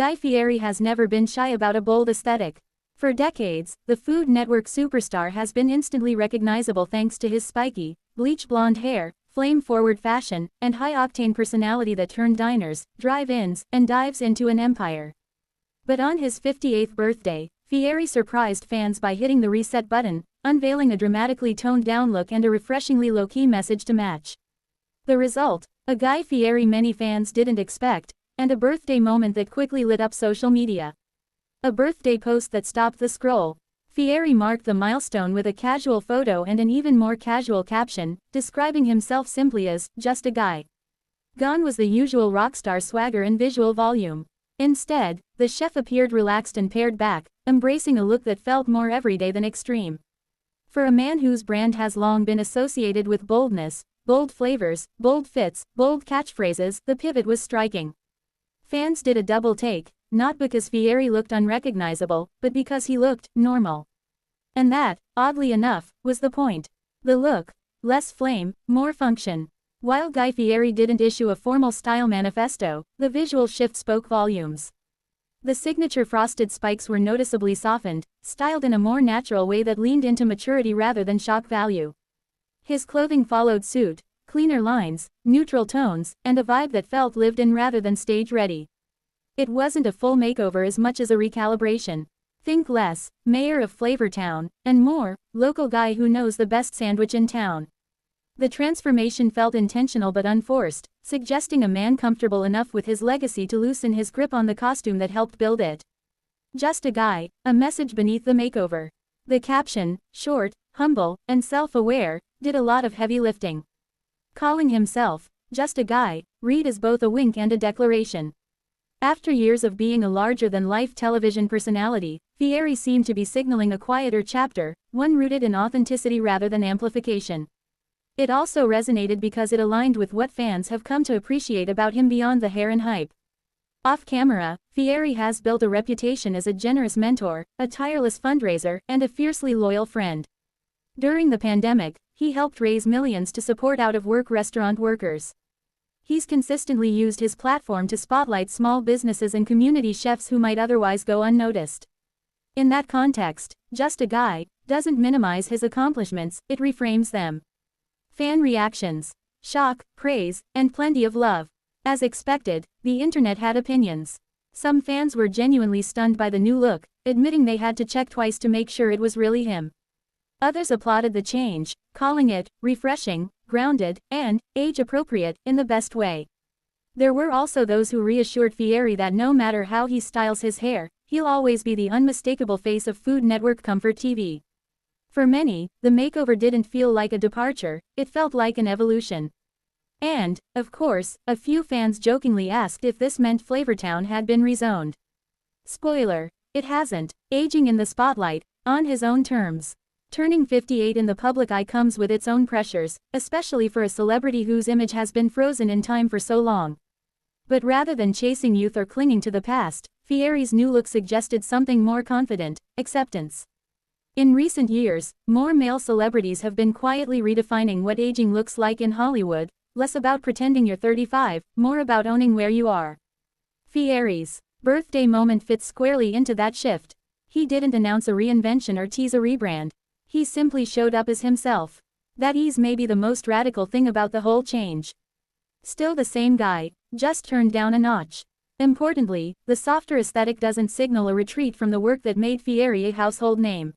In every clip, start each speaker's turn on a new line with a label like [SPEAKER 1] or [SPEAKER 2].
[SPEAKER 1] Guy Fieri has never been shy about a bold aesthetic. For decades, the Food Network superstar has been instantly recognizable thanks to his spiky, bleach blonde hair, flame-forward fashion, and high-octane personality that turned diners, drive-ins, and dives into an empire. But on his 58th birthday, Fieri surprised fans by hitting the reset button, unveiling a dramatically toned-down look and a refreshingly low-key message to match. The result? A Guy Fieri many fans didn't expect, and a birthday moment that quickly lit up social media. A birthday post that stopped the scroll. Fieri marked the milestone with a casual photo and an even more casual caption, describing himself simply as, "just a guy." Gone was the usual rockstar swagger and visual volume. Instead, the chef appeared relaxed and pared back, embracing a look that felt more everyday than extreme. For a man whose brand has long been associated with boldness, bold flavors, bold fits, bold catchphrases, the pivot was striking. Fans did a double take, not because Fieri looked unrecognizable, but because he looked normal. And that, oddly enough, was the point. The look. Less flame, more function. While Guy Fieri didn't issue a formal style manifesto, the visual shift spoke volumes. The signature frosted spikes were noticeably softened, styled in a more natural way that leaned into maturity rather than shock value. His clothing followed suit, cleaner lines, neutral tones, and a vibe that felt lived in rather than stage-ready. It wasn't a full makeover as much as a recalibration. Think less, mayor of Flavortown, and more, local guy who knows the best sandwich in town. The transformation felt intentional but unforced, suggesting a man comfortable enough with his legacy to loosen his grip on the costume that helped build it. Just a guy, a message beneath the makeover. The caption, short, humble, and self-aware, did a lot of heavy lifting. Calling himself, just a guy, read as both a wink and a declaration. After years of being a larger-than-life television personality, Fieri seemed to be signaling a quieter chapter, one rooted in authenticity rather than amplification. It also resonated because it aligned with what fans have come to appreciate about him beyond the hair and hype. Off-camera, Fieri has built a reputation as a generous mentor, a tireless fundraiser, and a fiercely loyal friend. During the pandemic, he helped raise millions to support out-of-work restaurant workers. He's consistently used his platform to spotlight small businesses and community chefs who might otherwise go unnoticed. In that context, just a guy doesn't minimize his accomplishments, it reframes them. Fan reactions. Shock, praise, and plenty of love. As expected, the internet had opinions. Some fans were genuinely stunned by the new look, admitting they had to check twice to make sure it was really him. Others applauded the change, calling it refreshing, grounded, and age-appropriate in the best way. There were also those who reassured Fieri that no matter how he styles his hair, he'll always be the unmistakable face of Food Network Comfort TV. For many, the makeover didn't feel like a departure, it felt like an evolution. And, of course, a few fans jokingly asked if this meant Flavortown had been rezoned. Spoiler: it hasn't. Aging in the spotlight, on his own terms. Turning 58 in the public eye comes with its own pressures, especially for a celebrity whose image has been frozen in time for so long. But rather than chasing youth or clinging to the past, Fieri's new look suggested something more confident: acceptance. In recent years, more male celebrities have been quietly redefining what aging looks like in Hollywood, less about pretending you're 35, more about owning where you are. Fieri's birthday moment fits squarely into that shift. He didn't announce a reinvention or tease a rebrand. He simply showed up as himself. That ease may be the most radical thing about the whole change. Still the same guy, just turned down a notch. Importantly, the softer aesthetic doesn't signal a retreat from the work that made Fieri a household name.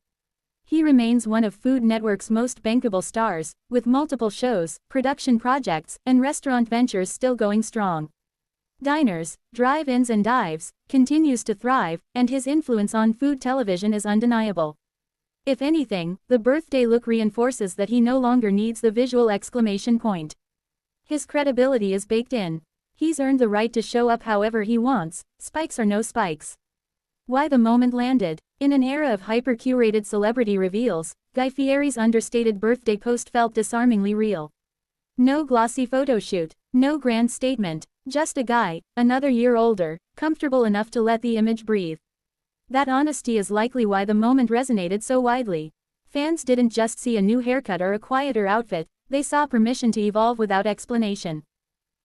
[SPEAKER 1] He remains one of Food Network's most bankable stars, with multiple shows, production projects, and restaurant ventures still going strong. Diners, drive-ins and dives, continues to thrive, and his influence on food television is undeniable. If anything, the birthday look reinforces that he no longer needs the visual exclamation point. His credibility is baked in. He's earned the right to show up however he wants, spikes or no spikes. Why the moment landed? In an era of hyper-curated celebrity reveals, Guy Fieri's understated birthday post felt disarmingly real. No glossy photoshoot, no grand statement, just a guy, another year older, comfortable enough to let the image breathe. That honesty is likely why the moment resonated so widely. Fans didn't just see a new haircut or a quieter outfit, they saw permission to evolve without explanation.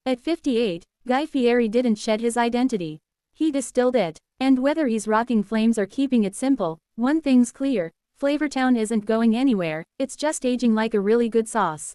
[SPEAKER 1] At 58, Guy Fieri didn't shed his identity. He distilled it. And whether he's rocking flames or keeping it simple, one thing's clear, Flavortown isn't going anywhere, it's just aging like a really good sauce.